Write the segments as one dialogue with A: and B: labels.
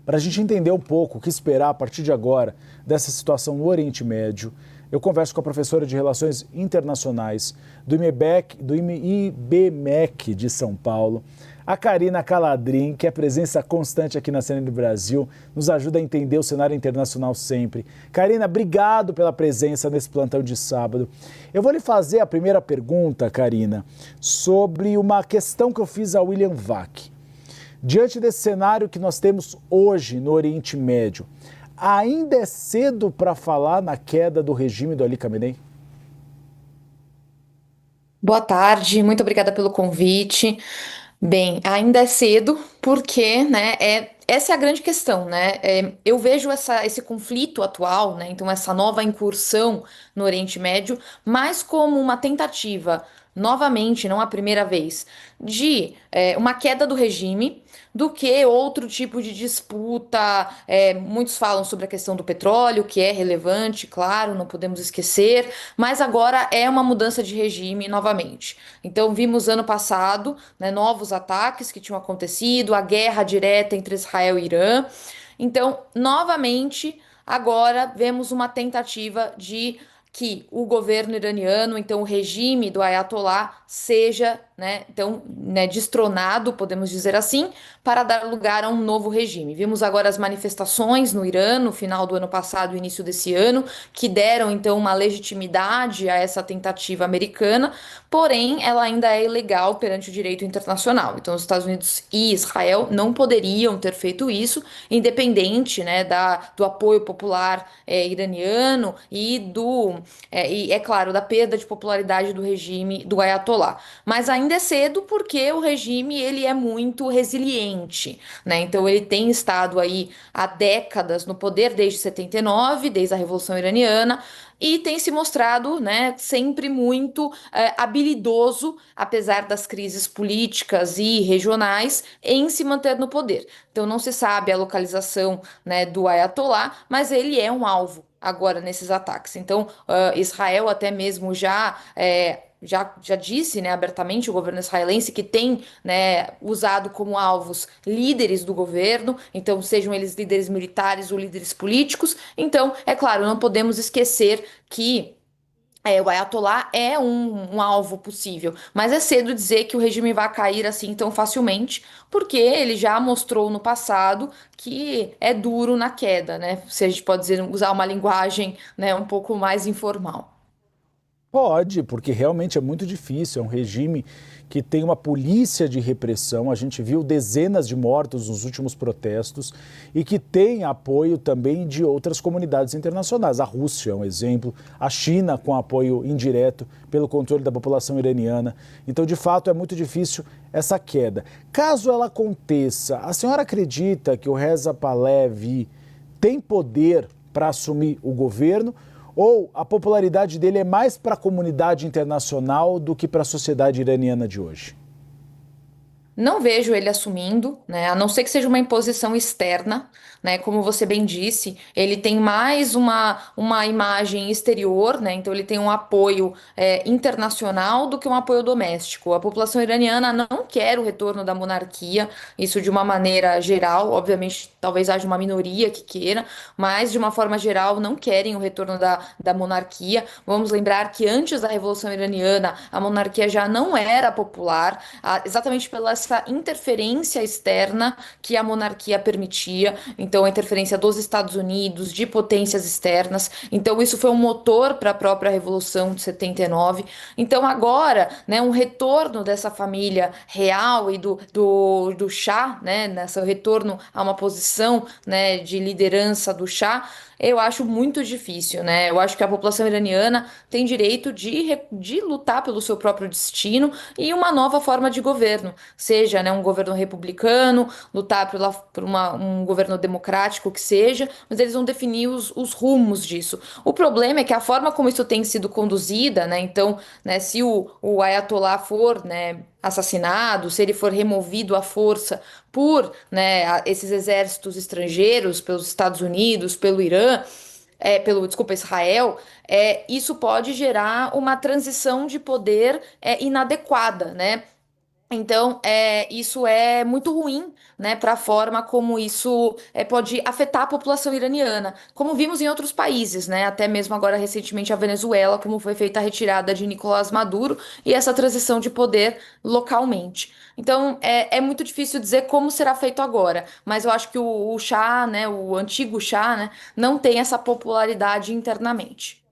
A: para a gente entender um pouco o que esperar a partir de agora dessa situação no Oriente Médio. Eu converso com a professora de Relações Internacionais do IBMEC de São Paulo, a Karina Caladrin, que é presença constante aqui na CNN do Brasil, nos ajuda a entender o cenário internacional sempre. Karina, obrigado pela presença nesse plantão de sábado. Eu vou lhe fazer a primeira pergunta, Karina, sobre uma questão que eu fiz a William Vac. Diante desse cenário que nós temos hoje no Oriente Médio, ainda é cedo para falar na queda do regime do Ali Khamenei?
B: Boa tarde, muito obrigada pelo convite. Bem, ainda é cedo porque, né, essa é a grande questão, né? Eu vejo esse conflito atual, né, então essa nova incursão no Oriente Médio, mais como uma tentativa, novamente, não a primeira vez, de uma queda do regime do que outro tipo de disputa. Muitos falam sobre a questão do petróleo, que é relevante, claro, não podemos esquecer, mas agora é uma mudança de regime novamente. Então, vimos ano passado, né, novos ataques que tinham acontecido, a guerra direta entre Israel e Irã. Então, novamente, agora vemos uma tentativa de que o governo iraniano, então o regime do Ayatollah, seja, né, então, né, destronado, podemos dizer assim, para dar lugar a um novo regime. Vimos agora as manifestações no Irã, no final do ano passado, início desse ano, que deram então uma legitimidade a essa tentativa americana, porém ela ainda é ilegal perante o direito internacional. Então, os Estados Unidos e Israel não poderiam ter feito isso, independente, né, do apoio popular iraniano e é claro, da perda de popularidade do regime do Ayatollah. Mas ainda é cedo porque o regime ele é muito resiliente, né? Então ele tem estado aí há décadas no poder desde 79, desde a Revolução Iraniana, e tem se mostrado, né, sempre muito habilidoso, apesar das crises políticas e regionais, em se manter no poder. Então não se sabe a localização, né, do Ayatollah, mas ele é um alvo agora nesses ataques. Então, Israel até mesmo já disse, né, abertamente, o governo israelense, que tem, né, usado como alvos líderes do governo, então sejam eles líderes militares ou líderes políticos. Então, é claro, não podemos esquecer que o Ayatollah é um alvo possível, mas é cedo dizer que o regime vai cair assim tão facilmente, porque ele já mostrou no passado que é duro na queda, né? Se a gente pode dizer, usar uma linguagem, né, um pouco mais informal.
A: Pode, porque realmente é muito difícil. É um regime que tem uma polícia de repressão. A gente viu dezenas de mortos nos últimos protestos e que tem apoio também de outras comunidades internacionais. A Rússia é um exemplo, a China com apoio indireto pelo controle da população iraniana. Então, de fato, é muito difícil essa queda. Caso ela aconteça, a senhora acredita que o Reza Pahlavi tem poder para assumir o governo? Ou a popularidade dele é mais para a comunidade internacional do que para a sociedade iraniana de hoje?
B: Não vejo ele assumindo, né? A não ser que seja uma imposição externa, né? Como você bem disse, ele tem mais uma imagem exterior, né? Então ele tem um apoio internacional do que um apoio doméstico. A população iraniana não quer o retorno da monarquia, isso de uma maneira geral, obviamente, talvez haja uma minoria que queira, mas de uma forma geral não querem o retorno da monarquia. Vamos lembrar que antes da Revolução Iraniana, a monarquia já não era popular, exatamente pela essa interferência externa que a monarquia permitia, então a interferência dos Estados Unidos, de potências externas. Então isso foi um motor para a própria Revolução de 79. Então agora, né, um retorno dessa família real e do Shah, né, nesse retorno a uma posição, né, de liderança do Shah, eu acho muito difícil, né? Eu acho que a população iraniana tem direito de lutar pelo seu próprio destino e uma nova forma de governo, seja, né, um governo republicano, lutar um governo democrático que seja, mas eles vão definir os rumos disso. O problema é que a forma como isso tem sido conduzida, né, então, né, se o Ayatollah for, né, assassinado, se ele for removido à força por, né, esses exércitos estrangeiros, pelos Estados Unidos, pelo Irã, desculpa, Israel, isso pode gerar uma transição de poder inadequada, né? Então, isso é muito ruim, né, para a forma como isso pode afetar a população iraniana, como vimos em outros países, né, até mesmo agora recentemente a Venezuela, como foi feita a retirada de Nicolás Maduro e essa transição de poder localmente. Então, é muito difícil dizer como será feito agora, mas eu acho que o Shah, né, o antigo Shah, né, não tem essa popularidade internamente.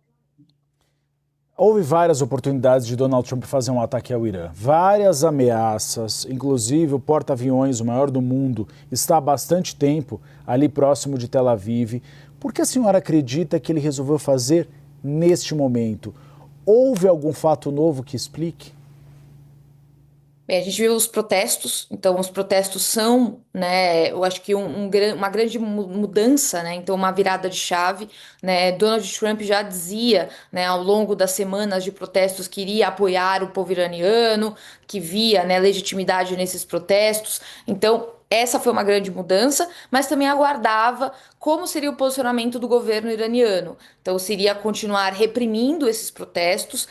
A: Houve várias oportunidades de Donald Trump fazer um ataque ao Irã, várias ameaças, inclusive o porta-aviões, o maior do mundo, está há bastante tempo ali próximo de Tel Aviv. Por que a senhora acredita que ele resolveu fazer neste momento? Houve algum fato novo que explique?
B: Bem, a gente viu os protestos, então os protestos são, né, eu acho que uma grande mudança, né, então uma virada de chave, né, Donald Trump já dizia, né, ao longo das semanas de protestos que iria apoiar o povo iraniano, que via, né, legitimidade nesses protestos, então essa foi uma grande mudança, mas também aguardava como seria o posicionamento do governo iraniano. Então, seria continuar reprimindo esses protestos,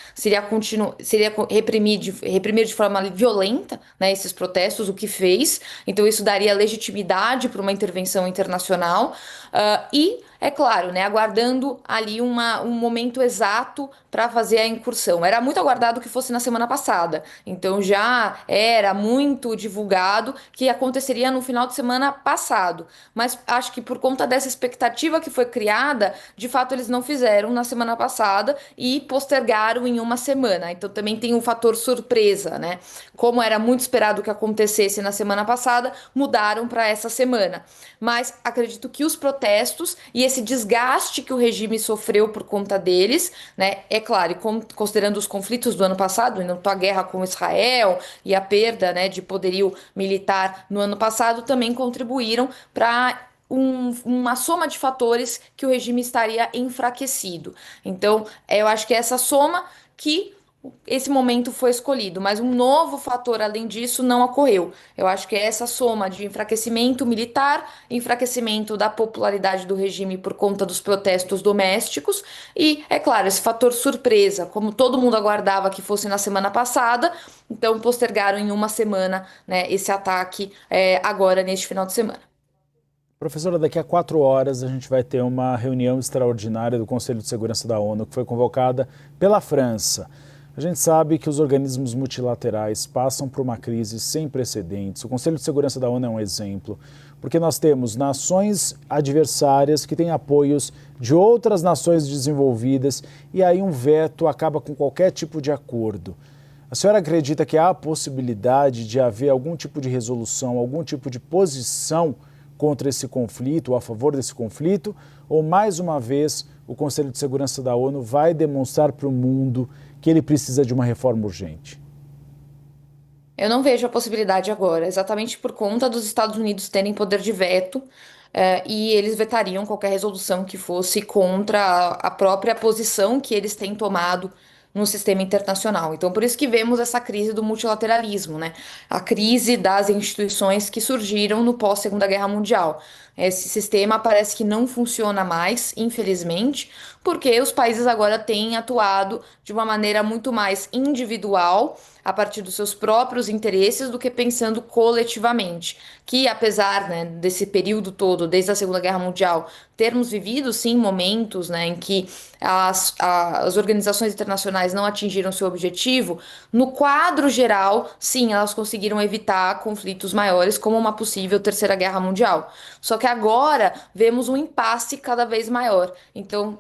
B: reprimir de forma violenta, né, esses protestos, o que fez. Então, isso daria legitimidade para uma intervenção internacional. E, é claro, né, aguardando ali um momento exato para fazer a incursão. Era muito aguardado que fosse na semana passada. Então, já era muito divulgado que aconteceria no final de semana passado. Mas acho que por conta dessa expectativa que foi criada, de fato eles não fizeram na semana passada e postergaram em uma semana. Então também tem um fator surpresa, né? Como era muito esperado que acontecesse na semana passada, mudaram para essa semana. Mas acredito que os protestos e esse desgaste que o regime sofreu por conta deles, né? É claro, e considerando os conflitos do ano passado, então a guerra com Israel e a perda, né, de poderio militar no ano passado, também contribuíram para uma soma de fatores que o regime estaria enfraquecido. Então, eu acho que é essa soma que esse momento foi escolhido, mas um novo fator além disso não ocorreu. Eu acho que é essa soma de enfraquecimento militar, enfraquecimento da popularidade do regime por conta dos protestos domésticos e, é claro, esse fator surpresa, como todo mundo aguardava que fosse na semana passada, então postergaram em uma semana, né, esse ataque agora neste final de semana.
A: Professora, daqui a 4 horas a gente vai ter uma reunião extraordinária do Conselho de Segurança da ONU, que foi convocada pela França. A gente sabe que os organismos multilaterais passam por uma crise sem precedentes. O Conselho de Segurança da ONU é um exemplo, porque nós temos nações adversárias que têm apoios de outras nações desenvolvidas e aí um veto acaba com qualquer tipo de acordo. A senhora acredita que há a possibilidade de haver algum tipo de resolução, algum tipo de posição contra esse conflito, ou a favor desse conflito, ou mais uma vez o Conselho de Segurança da ONU vai demonstrar para o mundo que ele precisa de uma reforma urgente?
B: Eu não vejo a possibilidade agora, exatamente por conta dos Estados Unidos terem poder de veto, e eles vetariam qualquer resolução que fosse contra a própria posição que eles têm tomado no sistema internacional. Então, por isso que vemos essa crise do multilateralismo, né? A crise das instituições que surgiram no pós-Segunda Guerra Mundial. Esse sistema parece que não funciona mais, infelizmente, porque os países agora têm atuado de uma maneira muito mais individual, a partir dos seus próprios interesses, do que pensando coletivamente. Que apesar, né, desse período todo, desde a Segunda Guerra Mundial, termos vivido sim momentos, né, em que as organizações internacionais não atingiram seu objetivo, no quadro geral, sim, elas conseguiram evitar conflitos maiores, como uma possível Terceira Guerra Mundial. Só que agora vemos um impasse cada vez maior. Então,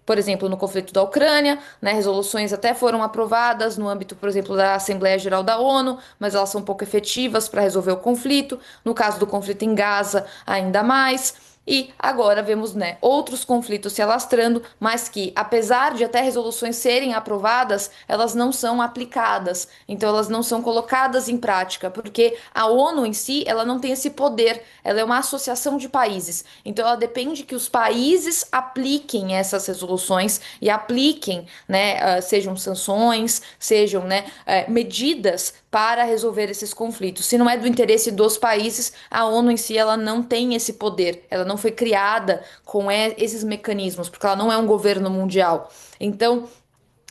B: por exemplo, no conflito da Ucrânia, né, resoluções até foram aprovadas no âmbito, por exemplo, da Assembleia Geral da ONU, mas elas são pouco efetivas para resolver o conflito. No caso do conflito em Gaza, ainda mais. E agora vemos, né, outros conflitos se alastrando, mas que, apesar de até resoluções serem aprovadas, elas não são aplicadas. Então, elas não são colocadas em prática, porque a ONU em si, ela não tem esse poder. Ela é uma associação de países. Então, ela depende que os países apliquem essas resoluções e apliquem, né, sejam sanções, sejam, né, medidas para resolver esses conflitos. Se não é do interesse dos países, a ONU em si ela não tem esse poder. Ela não foi criada com esses mecanismos, porque ela não é um governo mundial. Então,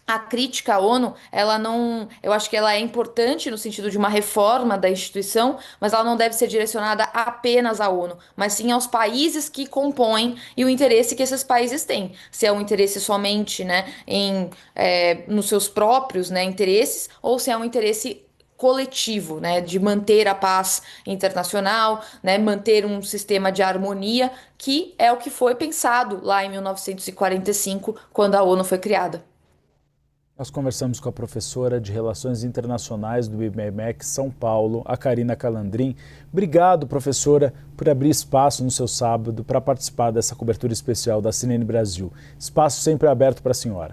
B: a crítica à ONU, ela não, eu acho que ela é importante no sentido de uma reforma da instituição, mas ela não deve ser direcionada apenas à ONU, mas sim aos países que compõem e o interesse que esses países têm. Se é um interesse somente, né, nos seus próprios, né, interesses, ou se é um interesse coletivo, né, de manter a paz internacional, né, manter um sistema de harmonia, que é o que foi pensado lá em 1945, quando a ONU foi criada.
A: Nós conversamos com a professora de Relações Internacionais do IBMEC São Paulo, a Karina Calandrin. Obrigado, professora, por abrir espaço no seu sábado para participar dessa cobertura especial da CNN Brasil. Espaço sempre aberto para a senhora.